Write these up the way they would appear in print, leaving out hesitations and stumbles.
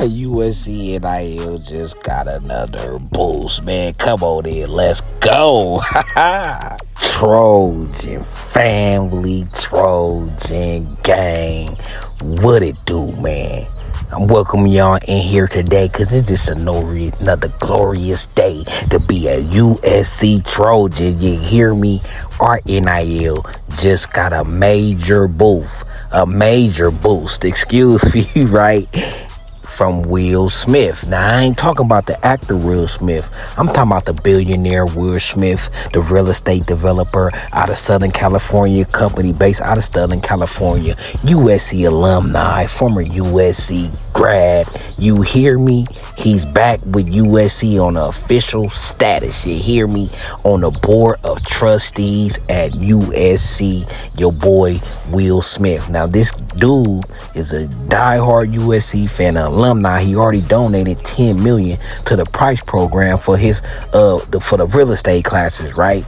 USC NIL just got another boost, man. Come on in, let's go. Trojan family, Trojan gang, what it do, man? I'm welcoming y'all in here today because it's just another glorious day to be a USC Trojan. You hear me? Our NIL just got a major boost, excuse me, right? From Will Smith. Now, I ain't talking about the actor Will Smith. I'm talking about the billionaire Will Smith, the real estate developer out of Southern California, company based out of Southern California, USC alumni, former USC grad. You hear me? He's back with USC on the official status. You hear me? On the board of trustees at USC, your boy Will Smith. Now, this dude is a diehard USC fan, alumni. He already donated $10 million to the Price program for his for the real estate classes, right?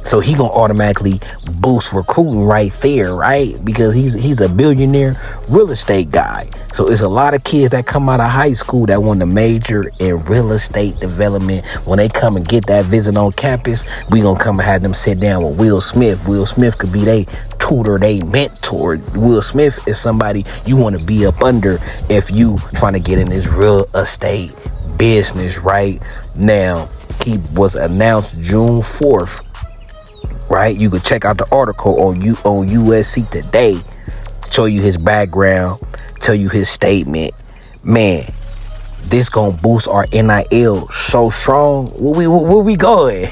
So he gonna automatically boost recruiting right there, right? Because he's a billionaire real estate guy. So it's a lot of kids that come out of high school that want to major in real estate development. When they come and get that visit on campus, we gonna come and have them sit down with Will Smith. Will Smith could be they tutor, they mentor. Will Smith is somebody you want to be up under if you trying to get in this real estate business. Right now, he was announced June 4th. Right, you can check out the article on USC Today. Show you his background, tell you his statement. Man, this gonna boost our NIL so strong. Where we going?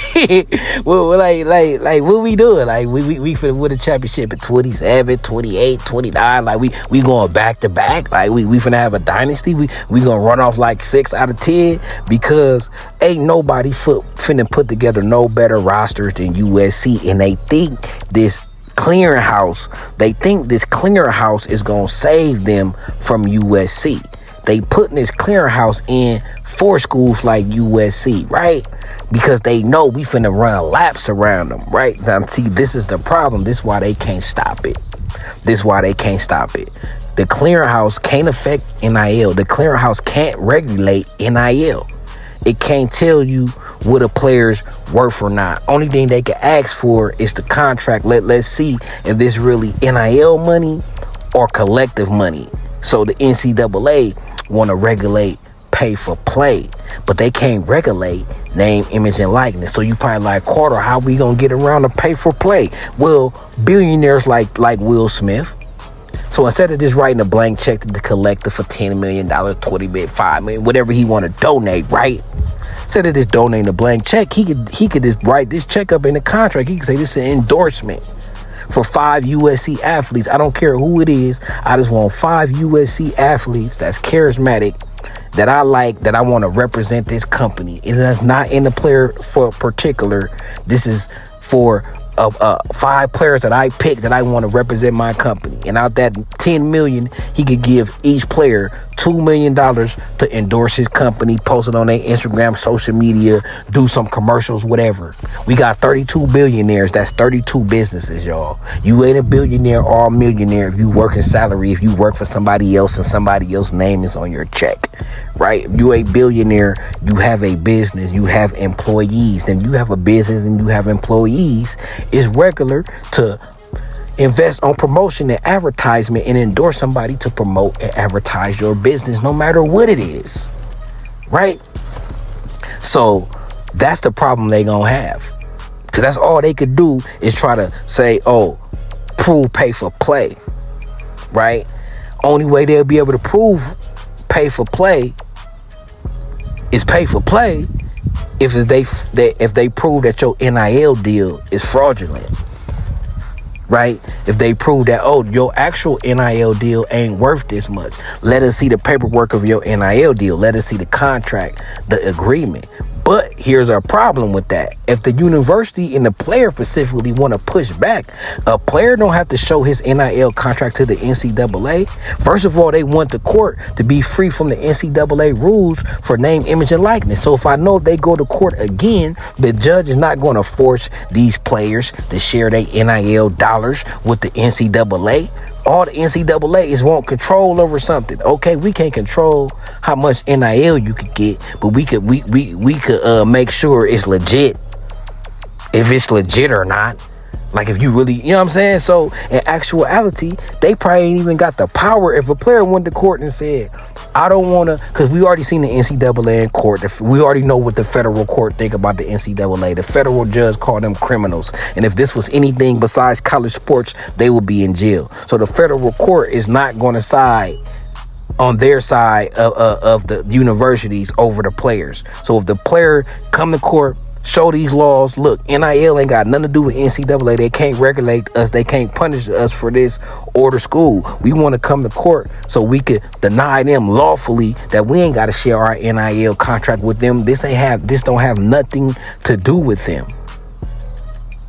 like what we doing? Like we finna win a championship at 27, 28, 29. Like we going back to back. Like we finna have a dynasty. We gonna run off like 6 out of 10 because ain't nobody finna put together no better rosters than USC, and they think this clearinghouse is gonna save them from USC. They putting this clearinghouse in for schools like USC, right? Because they know we finna run laps around them, right? Now, see, this is the problem. This is why they can't stop it. The clearinghouse can't affect NIL. The clearinghouse can't regulate NIL. It can't tell you what a player's worth or not. Only thing they can ask for is the contract. Let's see if this really NIL money or collective money. So the NCAA want to regulate pay for play, but they can't regulate name, image, and likeness. So you probably like, Carter, how we gonna get around to pay for play? Well, billionaires like Will Smith. So instead of just writing a blank check to the collector for $10 million, $20 million, $5 million, whatever he want to donate, right? Instead of just donating a blank check, he could just write this check up in the contract. He could say this is an endorsement for 5 USC athletes. I don't care who it is. I just want 5 USC athletes that's charismatic, that I like, that I want to represent this company. And that's not in the player for particular. This is for 5 players that I picked that I want to represent my company. And out that $10 million, he could give each player $2 million to endorse his company, post it on their Instagram, social media, do some commercials, whatever. We got 32 billionaires. That's 32 businesses, y'all. You ain't a billionaire or a millionaire if you work in salary, if you work for somebody else and somebody else's name is on your check, right? You a billionaire, you have a business, you have employees. Then you have a business and you have employees. It's regular to invest on promotion and advertisement and endorse somebody to promote and advertise your business, no matter what it is, right? So that's the problem they gonna have, because that's all they could do is try to say, oh, prove pay for play, right? Only way they'll be able to prove pay for play is pay for play if they prove that your NIL deal is fraudulent. Right? If they prove that, oh, your actual NIL deal ain't worth this much. Let us see the paperwork of your NIL deal. Let us see the contract, the agreement. But here's our problem with that. If the university and the player specifically want to push back, a player don't have to show his NIL contract to the NCAA. First of all, they want the court to be free from the NCAA rules for name, image, and likeness. So if I know if they go to court again, the judge is not going to force these players to share their NIL dollars with the NCAA. all the NCAA want control over something. Okay, we can't control how much NIL you could get, but we could make sure it's legit. If it's legit or not. Like if you really, you know what I'm saying? So in actuality, they probably ain't even got the power. If a player went to court and said, I don't want to, because we already seen the NCAA in court. We already know what the federal court think about the NCAA. The federal judge called them criminals. And if this was anything besides college sports, they would be in jail. So the federal court is not going to side on their side of the universities over the players. So if the player come to court, show these laws, look, NIL ain't got nothing to do with NCAA. They can't regulate us. They can't punish us for this or the school. We want to come to court so we could deny them lawfully that we ain't got to share our NIL contract with them. This don't have nothing to do with them.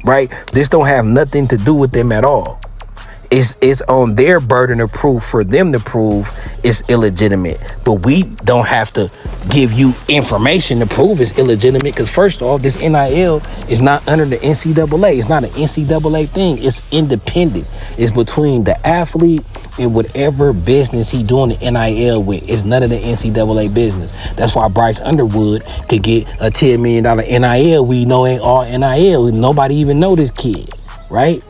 Right? This don't have nothing to do with them at all. It's on their burden of proof for them to prove it's illegitimate. But we don't have to give you information to prove it's illegitimate, because first off, this NIL is not under the NCAA. It's not an NCAA thing. It's independent. It's between the athlete and whatever business he doing the NIL with. It's none of the NCAA business. That's why Bryce Underwood could get a $10 million NIL. We know ain't all NIL. Nobody even know this kid, right?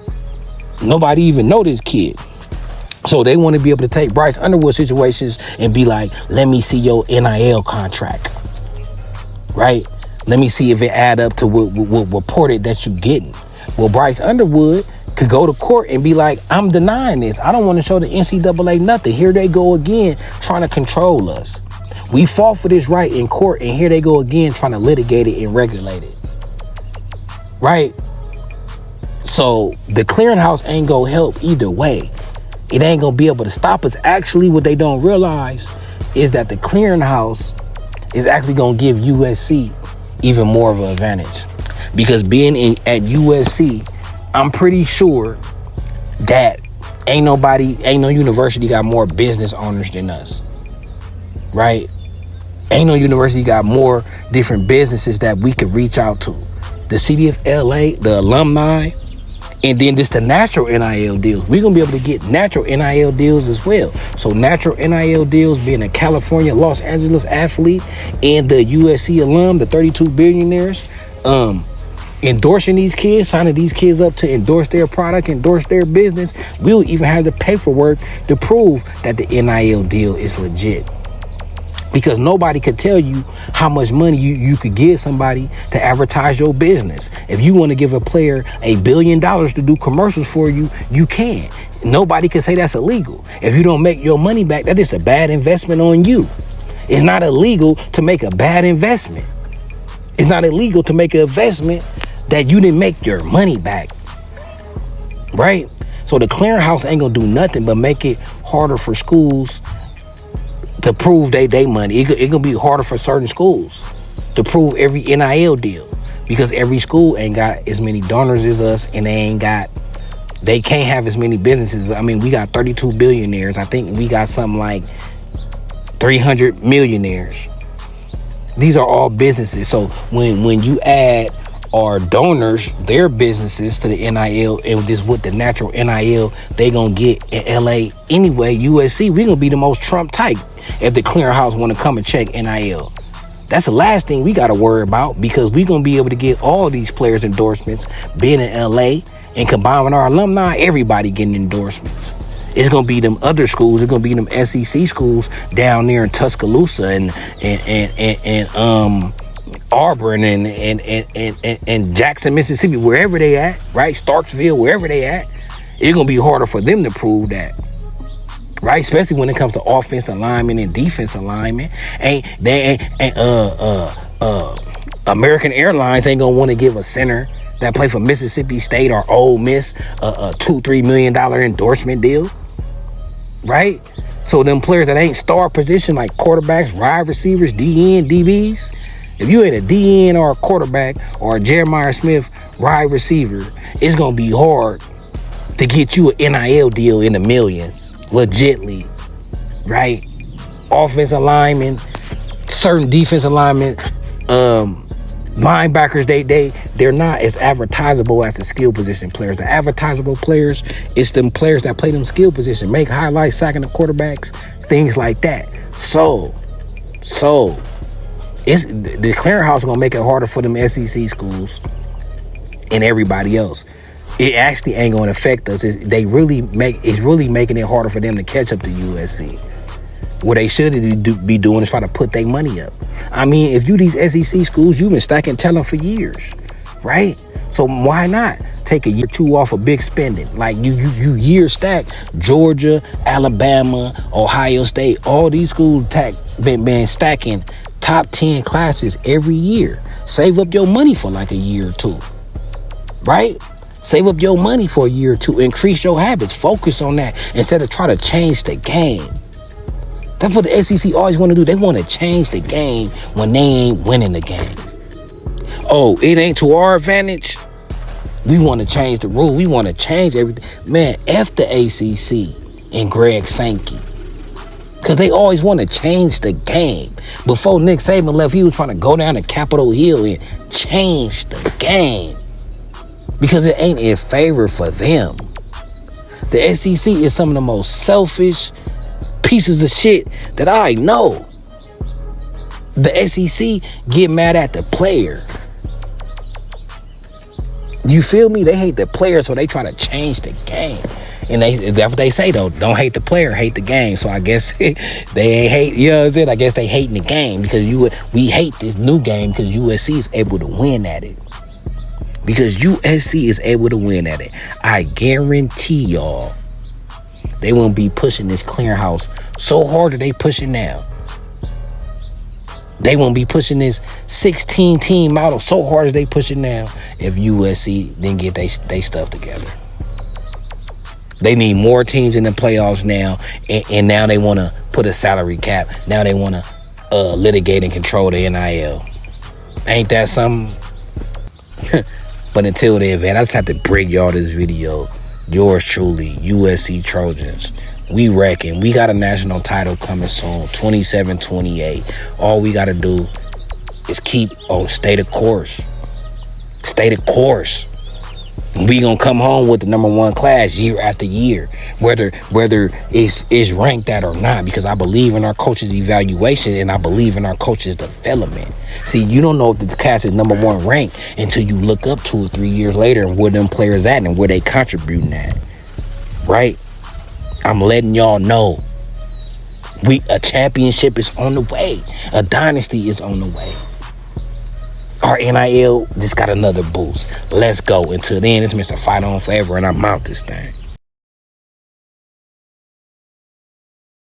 Nobody even know this kid. So they want to be able to take Bryce Underwood situations and be like, let me see your NIL contract. Right? Let me see if it add up to what reported that you getting. Well, Bryce Underwood could go to court and be like, I'm denying this. I don't want to show the NCAA nothing. Here they go again trying to control us. We fought for this right in court, and here they go again trying to litigate it and regulate it. Right? So the clearinghouse ain't gonna help either way. It ain't gonna be able to stop us. Actually, what they don't realize is that the clearinghouse is actually gonna give USC even more of an advantage. Because being at USC, I'm pretty sure that ain't no university got more business owners than us. Right? Ain't no university got more different businesses that we could reach out to. The city of LA, the alumni, and then just the natural NIL deals. We're going to be able to get natural NIL deals as well. So natural NIL deals, being a California, Los Angeles athlete, and the USC alum, the 32 billionaires, endorsing these kids, signing these kids up to endorse their product, endorse their business. We'll even have the paperwork to prove that the NIL deal is legit. Because nobody could tell you how much money you could give somebody to advertise your business. If you want to give a player $1 billion to do commercials for you, you can. Nobody can say that's illegal. If you don't make your money back, that is a bad investment on you. It's not illegal to make a bad investment. It's not illegal to make an investment that you didn't make your money back. Right? So the clearinghouse ain't gonna do nothing but make it harder for schools to prove they money. It gonna be harder for certain schools to prove every NIL deal, because every school ain't got as many donors as us, and they can't have as many businesses. I mean, we got 32 billionaires. I think we got something like 300 millionaires. These are all businesses. So when you add our donors, their businesses, to the NIL, and this with the natural NIL they gonna get in LA anyway, USC, we gonna be the most Trump type if the clearinghouse want to come and check NIL. That's the last thing we got to worry about, because we gonna be able to get all these players endorsements being in LA, and combining our alumni, everybody getting endorsements. It's gonna be them other schools. It's gonna be them SEC schools down there in Tuscaloosa and Auburn and Jackson, Mississippi, wherever they at, right? Starksville, wherever they at. It's gonna be harder for them to prove that, right? Especially when it comes to offensive alignment and defensive alignment. American Airlines ain't gonna want to give a center that play for Mississippi State or Ole Miss a $2-3 million endorsement deal, right? So them players that ain't star position, like quarterbacks, wide receivers, DN, DBs, if you ain't a DN or a quarterback or a Jeremiah Smith wide receiver, it's gonna be hard to get you an NIL deal in the millions, legitly, right? Offensive linemen, certain defensive linemen, Linebackers, they're not as advertisable as the skill position players. The advertisable players, it's them players that play them skill position, make highlights, sacking the quarterbacks, things like that. So it's the clearinghouse gonna make it harder for them SEC schools and everybody else. It actually ain't gonna affect us. It's really making it harder for them to catch up to USC. What they should be doing is try to put their money up. I mean, if you these SEC schools, you've been stacking talent for years, right? So why not take a year or two off of big spending? Like you year stack Georgia, Alabama, Ohio State, all these schools been stacking top 10 classes every year. Save up your money for like a year or two, right? Save up your money for a year or two. Increase your habits. Focus on that instead of trying to change the game. That's what the SEC always want to do. They want to change the game when they ain't winning the game. Oh, it ain't to our advantage. We want to change the rule. We want to change everything. Man, F the ACC and Greg Sankey. Because they always want to change the game. Before Nick Saban left, he was trying to go down to Capitol Hill and change the game. Because it ain't in favor for them. The SEC is some of the most selfish pieces of shit that I know. The SEC get mad at the player. You feel me? They hate the player, so they try to change the game. And that's what they say though. Don't hate the player, hate the game. So I guess they ain't hate. You know what I'm saying? I guess they hating the game because we hate this new game because USC is able to win at it. Because USC is able to win at it. I guarantee y'all, they won't be pushing this clearinghouse so hard that they pushing now. They won't be pushing this 16-team model so hard as they pushing now if USC didn't get they stuff together. They need more teams in the playoffs now, and now they want to put a salary cap. Now they want to litigate and control the NIL. Ain't that something? But until then, man, I just have to bring y'all this video. Yours truly, USC Trojans. We reckon we got a national title coming soon, 27-28. All we got to do is stay the course. Stay the course. We gonna come home with the #1 class year after year, whether it's ranked that or not, because I believe in our coaches' evaluation and I believe in our coaches' development. See, you don't know if the class is #1 ranked until you look up 2 or 3 years later and where them players at and where they contributing at, right? I'm letting y'all know a championship is on the way. A dynasty is on the way. Our NIL just got another boost. Let's go. Until then, it's Mr. Fight On Forever, and I'm out this thing.